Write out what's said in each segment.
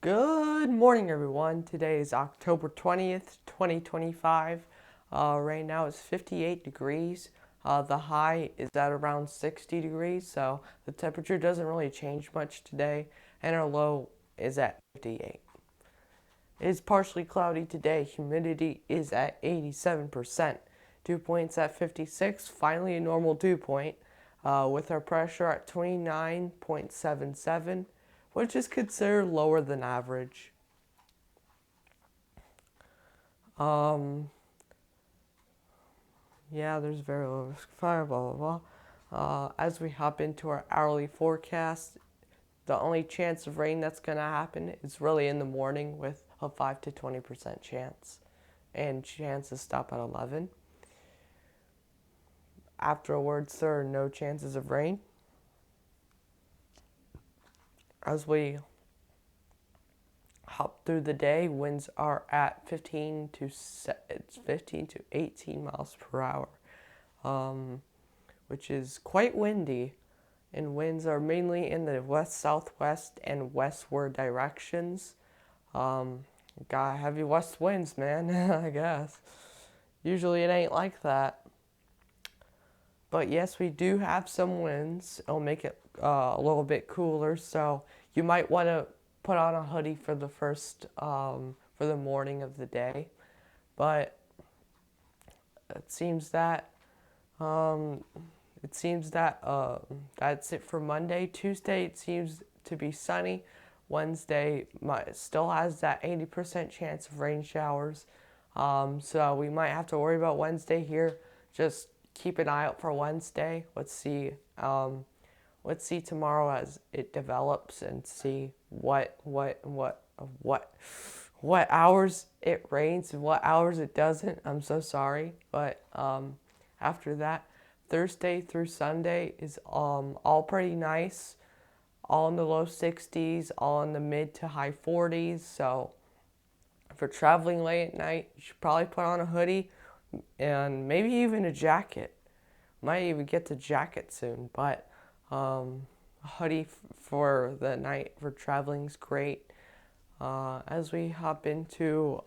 Good morning, everyone. Today is October 20th, 2025. Right now it's 58 degrees. The high is at around 60 degrees, so the temperature doesn't really change much today, and our low is at 58. It is partially cloudy today. Humidity is at 87%. Dew point's at 56, finally a normal dew point, with our pressure at 29.77, which is considered lower than average. Um, yeah, there's very low risk of fire, blah, blah, blah. As we hop into our hourly forecast, the only chance of rain that's going to happen is really in the morning with a 5 to 20% chance. And chances stop at 11. Afterwards, there are no chances of rain. As we hop through the day, winds are at 15 to 18 miles per hour, which is quite windy. And winds are mainly in the west southwest and westward directions. Got heavy west winds, man. I guess. Usually it ain't like that. But yes, we do have some winds. It'll make it a little bit cooler, so you might want to put on a hoodie for the for the morning of the day. But it seems that um, that's it for Monday. Tuesday it seems to be sunny. Wednesday still has that 80% chance of rain showers. So we might have to worry about Wednesday here. Just keep an eye out for Wednesday. Let's see tomorrow as it develops and see what hours it rains and what hours it doesn't. I'm so sorry, but after that, Thursday through Sunday is all pretty nice, all in the low 60s, all in the mid to high 40s. So if you're traveling late at night, you should probably put on a hoodie and maybe even a jacket. Might even get the jacket soon, but a hoodie for the night for traveling is great. As we hop into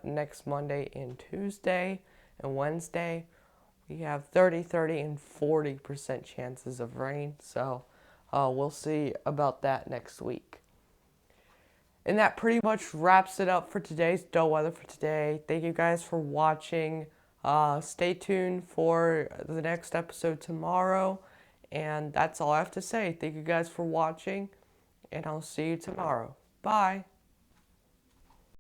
next Monday and Tuesday and Wednesday, we have 30, 30, and 40% chances of rain. So we'll see about that next week. And that pretty much wraps it up for today's dull weather for today. Thank you guys for watching. Stay tuned for the next episode tomorrow. And that's all I have to say. Thank you guys for watching, and I'll see you tomorrow. Bye.